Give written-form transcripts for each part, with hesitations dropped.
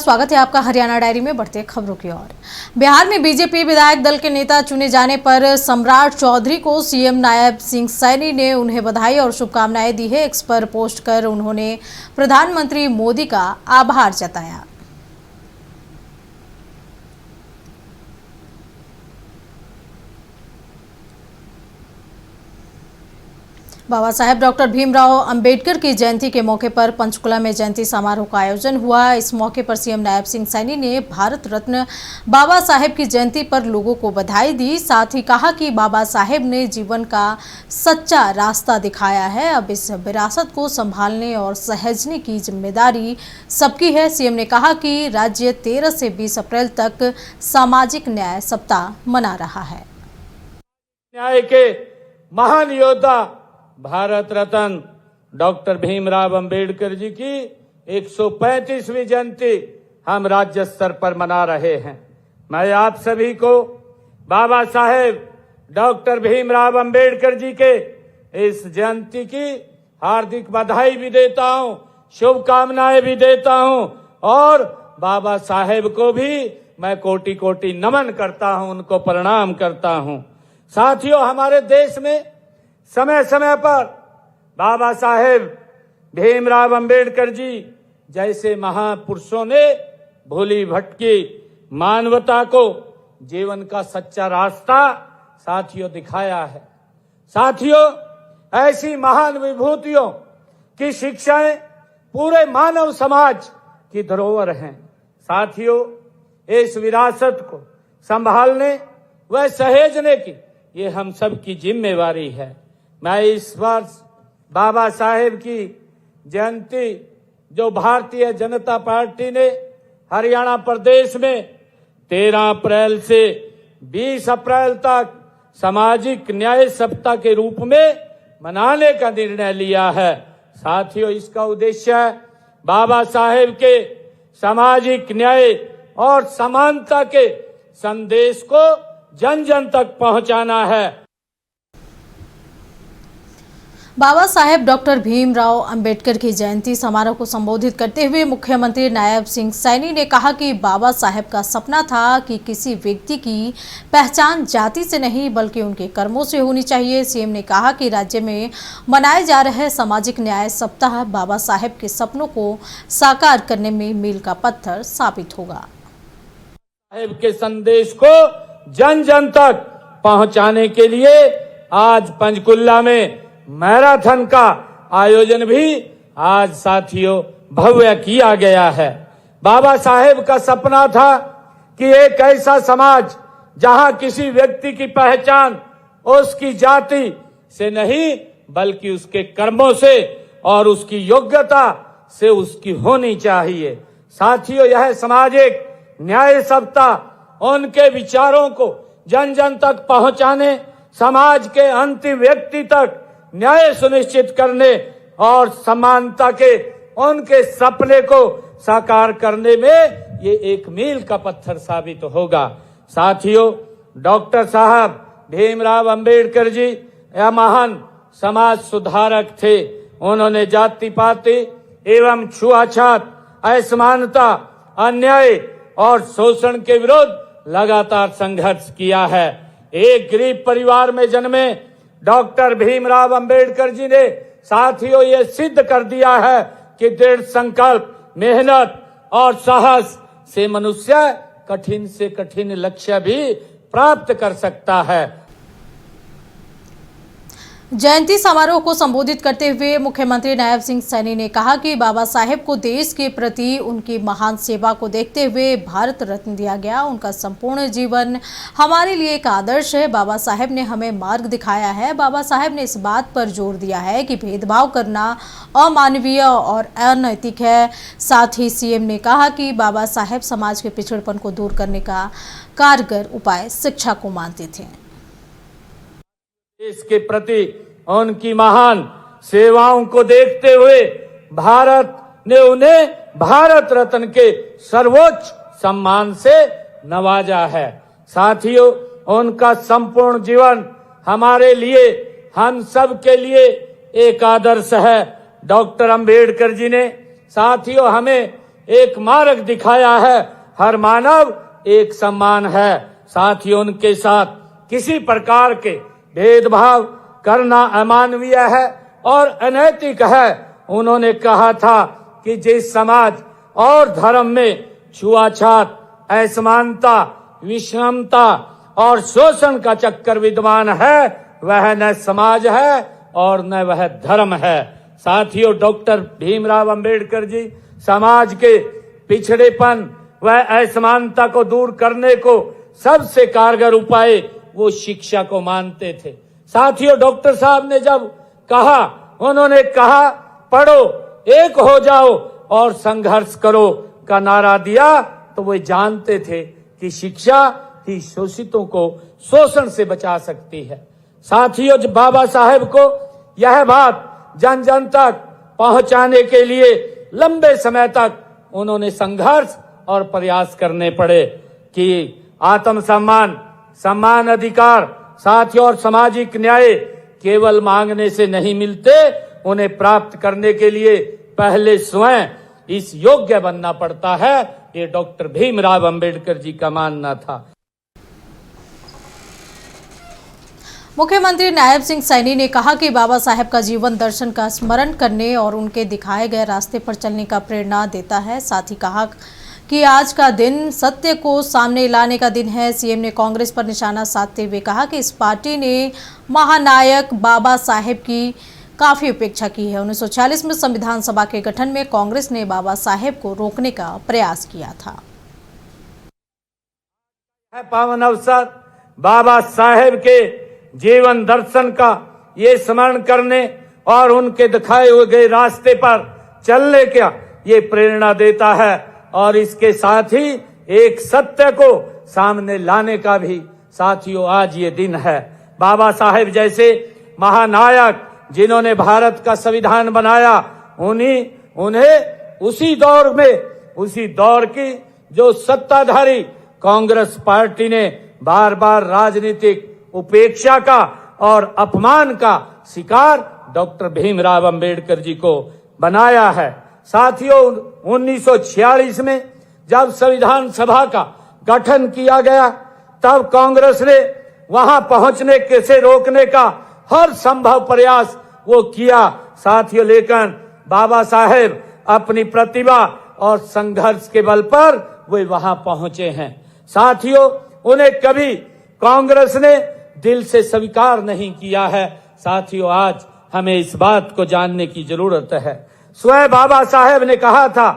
स्वागत है आपका हरियाणा डायरी में। बढ़ते खबरों की ओर। बिहार में बीजेपी विधायक दल के नेता चुने जाने पर सम्राट चौधरी को सीएम नायब सिंह सैनी ने उन्हें बधाई और शुभकामनाएं दी है। एक्स पर पोस्ट कर उन्होंने प्रधानमंत्री मोदी का आभार जताया। बाबा साहेब डॉक्टर भीमराव अंबेडकर की जयंती के मौके पर पंचकुला में जयंती समारोह का आयोजन हुआ। इस मौके पर सीएम नायब सिंह सैनी ने भारत रत्न बाबा साहेब की जयंती पर लोगों को बधाई दी। साथ ही कहा कि बाबा साहेब ने जीवन का सच्चा रास्ता दिखाया है। अब इस विरासत को संभालने और सहेजने की जिम्मेदारी सबकी है। सीएम ने कहा कि राज्य 13 से 20 अप्रैल तक सामाजिक न्याय सप्ताह मना रहा है। न्याय के महान योद्धा भारत रत्न डॉक्टर भीमराव अंबेडकर जी की 135वीं जयंती हम राज्य स्तर पर मना रहे हैं। मैं आप सभी को बाबा साहेब डॉक्टर भीमराव अंबेडकर जी के इस जयंती की हार्दिक बधाई भी देता हूं, शुभकामनाएं भी देता हूं और बाबा साहेब को भी मैं कोटि कोटि नमन करता हूं, उनको प्रणाम करता हूं। साथियों, हमारे देश में समय समय पर बाबा साहेब भीमराव अंबेडकर जी जैसे महापुरुषों ने भूली भटकी मानवता को जीवन का सच्चा रास्ता साथियों दिखाया है। साथियों, ऐसी महान विभूतियों की शिक्षाएं पूरे मानव समाज की धरोहर हैं। साथियों, इस विरासत को संभालने व सहेजने की ये हम सब की जिम्मेवारी है। मैं इस वर्ष बाबा साहेब की जयंती जो भारतीय जनता पार्टी ने हरियाणा प्रदेश में 13 अप्रैल से 20 अप्रैल तक सामाजिक न्याय सप्ताह के रूप में मनाने का निर्णय लिया है। साथियों, इसका उद्देश्य है बाबा साहेब के सामाजिक न्याय और समानता के संदेश को जन जन तक पहुंचाना है। बाबा साहेब डॉक्टर भीमराव अंबेडकर की जयंती समारोह को संबोधित करते हुए मुख्यमंत्री नायब सिंह सैनी ने कहा कि बाबा साहेब का सपना था कि किसी व्यक्ति की पहचान जाति से नहीं बल्कि उनके कर्मों से होनी चाहिए। सीएम ने कहा कि राज्य में मनाए जा रहे सामाजिक न्याय सप्ताह बाबा साहेब के सपनों को साकार करने में मील का पत्थर साबित होगा। साहेब के संदेश को जन जन तक पहुंचाने के लिए आज पंचकुला में मैराथन का आयोजन भी आज साथियों भव्य किया गया है। बाबा साहेब का सपना था कि एक ऐसा समाज जहां किसी व्यक्ति की पहचान उसकी जाति से नहीं बल्कि उसके कर्मों से और उसकी योग्यता से उसकी होनी चाहिए। साथियों, यह सामाजिक न्याय सप्ताह उनके विचारों को जन जन तक पहुंचाने, समाज के अंतिम व्यक्ति तक न्याय सुनिश्चित करने और समानता के उनके सपने को साकार करने में ये एक मील का पत्थर साबित होगा। साथियों, डॉक्टर साहब भीमराव अंबेडकर जी यह महान समाज सुधारक थे। उन्होंने जाति पाति एवं छुआछूत, असमानता, अन्याय और शोषण के विरुद्ध लगातार संघर्ष किया है। एक गरीब परिवार में जन्मे डॉक्टर भीमराव अंबेडकर जी ने साथियों ये सिद्ध कर दिया है कि दृढ़ संकल्प, मेहनत और साहस से मनुष्य कठिन से कठिन लक्ष्य भी प्राप्त कर सकता है। जयंती समारोह को संबोधित करते हुए मुख्यमंत्री नायब सिंह सैनी ने कहा कि बाबा साहेब को देश के प्रति उनकी महान सेवा को देखते हुए भारत रत्न दिया गया। उनका संपूर्ण जीवन हमारे लिए एक आदर्श है। बाबा साहेब ने हमें मार्ग दिखाया है। बाबा साहेब ने इस बात पर जोर दिया है कि भेदभाव करना अमानवीय और अनैतिक है। साथ ही सीएम ने कहा कि बाबा साहेब समाज के पिछड़पन को दूर करने का कारगर उपाय शिक्षा को मानते थे। इसके प्रति उनकी महान सेवाओं को देखते हुए भारत ने उन्हें भारत रत्न के सर्वोच्च सम्मान से नवाजा है। साथियों, उनका संपूर्ण जीवन हमारे लिए, हम सब के लिए एक आदर्श है। डॉक्टर अंबेडकर जी ने साथियों हमें एक मार्ग दिखाया है। हर मानव एक समान है। साथ ही उनके साथ किसी प्रकार के भेदभाव करना अमानवीय है और अनैतिक है। उन्होंने कहा था कि जिस समाज और धर्म में छुआछूत, असमानता, विषमता और शोषण का चक्कर विद्यमान है, वह न समाज है और न वह धर्म है। साथियों, डॉक्टर भीमराव अंबेडकर जी समाज के पिछड़ेपन व असमानता को दूर करने को सबसे कारगर उपाय वो शिक्षा को मानते थे। साथियों, डॉक्टर साहब ने जब कहा, उन्होंने कहा पढ़ो, एक हो जाओ और संघर्ष करो का नारा दिया, तो वे जानते थे कि शिक्षा ही शोषितों को शोषण से बचा सकती है। साथियों, जब बाबा साहेब को यह बात जन जन तक पहुंचाने के लिए लंबे समय तक उन्होंने संघर्ष और प्रयास करने पड़े कि आत्मसम्मान, सम्मान, अधिकार, साथियों और सामाजिक न्याय केवल मांगने से नहीं मिलते, उन्हें प्राप्त करने के लिए पहले स्वयं इस योग्य बनना पड़ता है। ये डॉक्टर भीमराव अंबेडकर जी का मानना था। मुख्यमंत्री नायब सिंह सैनी ने कहा कि बाबा साहेब का जीवन दर्शन का स्मरण करने और उनके दिखाए गए रास्ते पर चलने का प्रेरणा देता है। साथ ही कहा कि आज का दिन सत्य को सामने लाने का दिन है। सीएम ने कांग्रेस पर निशाना साधते हुए कहा कि इस पार्टी ने महानायक बाबा साहेब की काफी उपेक्षा की है। 1946 में संविधान सभा के गठन में कांग्रेस ने बाबा साहेब को रोकने का प्रयास किया था। पावन अवसर बाबा साहेब के जीवन दर्शन का ये स्मरण करने और उनके दिखाए हुए गए रास्ते पर चलने का ये प्रेरणा देता है और इसके साथ ही एक सत्य को सामने लाने का भी साथियों आज ये दिन है। बाबा साहेब जैसे महानायक जिन्होंने भारत का संविधान बनाया, उन्हें उसी दौर की जो सत्ताधारी कांग्रेस पार्टी ने बार बार राजनीतिक उपेक्षा का और अपमान का शिकार डॉक्टर भीमराव अंबेडकर जी को बनाया है। साथियों, 1946 में जब संविधान सभा का गठन किया गया, तब कांग्रेस ने वहां पहुंचने से रोकने का हर संभव प्रयास वो किया। साथियों, लेकिन बाबा साहेब अपनी प्रतिभा और संघर्ष के बल पर वे वहां पहुंचे हैं। साथियों, उन्हें कभी कांग्रेस ने दिल से स्वीकार नहीं किया है। साथियों, आज हमें इस बात को जानने की जरूरत है। स्वयं बाबा साहेब ने कहा था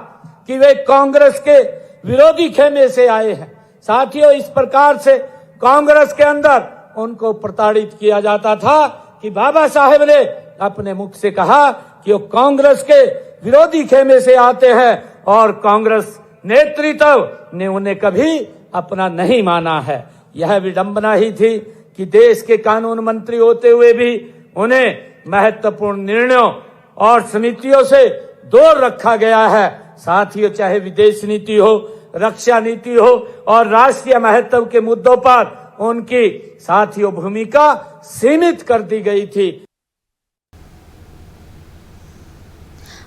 कि वे कांग्रेस के विरोधी खेमे से आए हैं। साथियों, इस प्रकार से कांग्रेस के अंदर उनको प्रताड़ित किया जाता था कि बाबा साहेब ने अपने मुख से कहा कि वो कांग्रेस के विरोधी खेमे से आते हैं और कांग्रेस नेतृत्व ने उन्हें कभी अपना नहीं माना है। यह विडंबना ही थी कि देश के कानून मंत्री होते हुए भी उन्हें महत्वपूर्ण निर्णयों और समितियों से दूर रखा गया है। साथियों, चाहे विदेश नीति हो, रक्षा नीति हो और राष्ट्रीय महत्व के मुद्दों पर उनकी साथियों भूमिका सीमित कर दी गई थी।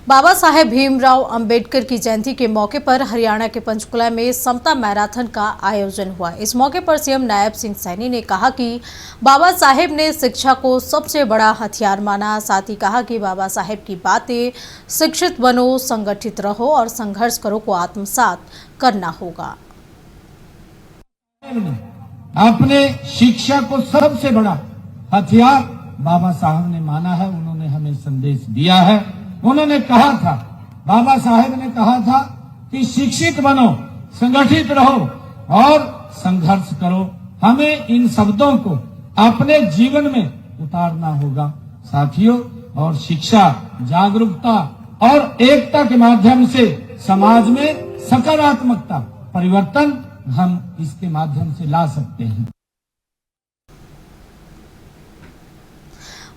बाबा साहेब भीमराव अंबेडकर की जयंती के मौके पर हरियाणा के पंचकुला में समता मैराथन का आयोजन हुआ। इस मौके पर सीएम नायब सिंह सैनी ने कहा कि बाबा साहेब ने शिक्षा को सबसे बड़ा हथियार माना। साथ ही कहा कि बाबा साहेब की बातें शिक्षित बनो, संगठित रहो और संघर्ष करो को आत्मसात करना होगा। अपने शिक्षा को सबसे बड़ा हथियार बाबा साहब ने माना है। उन्होंने हमें संदेश दिया है। उन्होंने कहा था, बाबा साहेब ने कहा था कि शिक्षित बनो, संगठित रहो और संघर्ष करो। हमें इन शब्दों को अपने जीवन में उतारना होगा साथियों। और शिक्षा, जागरूकता और एकता के माध्यम से समाज में सकारात्मकता, परिवर्तन हम इसके माध्यम से ला सकते हैं।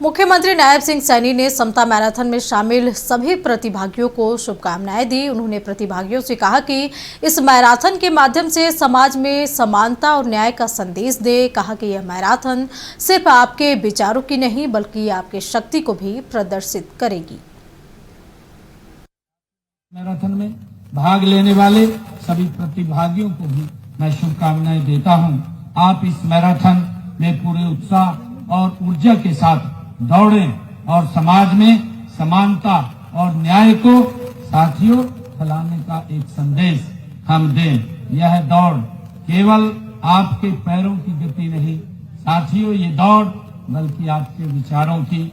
मुख्यमंत्री नायब सिंह सैनी ने समता मैराथन में शामिल सभी प्रतिभागियों को शुभकामनाएं दी। उन्होंने प्रतिभागियों से कहा कि इस मैराथन के माध्यम से समाज में समानता और न्याय का संदेश दे। कहा कि यह मैराथन सिर्फ आपके विचारों की नहीं बल्कि आपके शक्ति को भी प्रदर्शित करेगी। मैराथन में भाग लेने वाले सभी प्रतिभागियों को भी मैं शुभकामनाएं देता हूं। आप इस मैराथन में पूरे उत्साह और ऊर्जा के साथ दौड़ें और समाज में समानता और न्याय को साथियों फैलाने का एक संदेश हम दें। यह दौड़ केवल आपके पैरों की गति नहीं साथियों, ये दौड़ बल्कि आपके विचारों की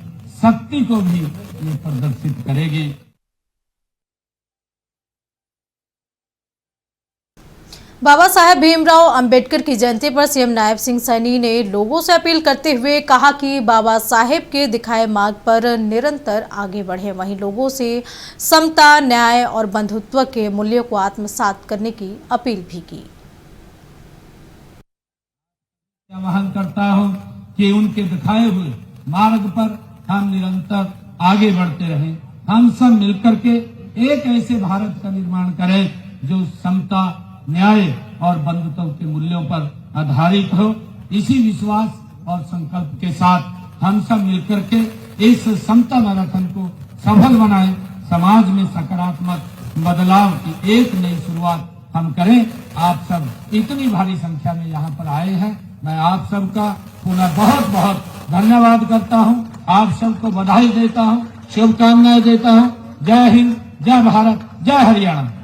शक्ति को भी ये प्रदर्शित करेगी। बाबा साहेब भीमराव अंबेडकर की जयंती पर सीएम नायब सिंह सैनी ने लोगों से अपील करते हुए कहा कि बाबा साहेब के दिखाए मार्ग पर निरंतर आगे बढ़े। वहीं लोगों से समता, न्याय और बंधुत्व के मूल्यों को आत्मसात करने की अपील भी की। आह्वान करता हूं कि उनके दिखाए हुए मार्ग पर हम निरंतर आगे बढ़ते रहें। हम सब मिलकर के एक ऐसे भारत का निर्माण करें जो समता, न्याय और बंधुत्व के मूल्यों पर आधारित हो। इसी विश्वास और संकल्प के साथ हम सब मिलकर के इस समता मैराथन को सफल बनाएं। समाज में सकारात्मक बदलाव की एक नई शुरुआत हम करें। आप सब इतनी भारी संख्या में यहाँ पर आए हैं, मैं आप सबका पुनः बहुत बहुत धन्यवाद करता हूँ। आप सबको बधाई देता हूँ, शुभकामनाएं देता हूँ। जय हिंद, जय भारत, जय हरियाणा।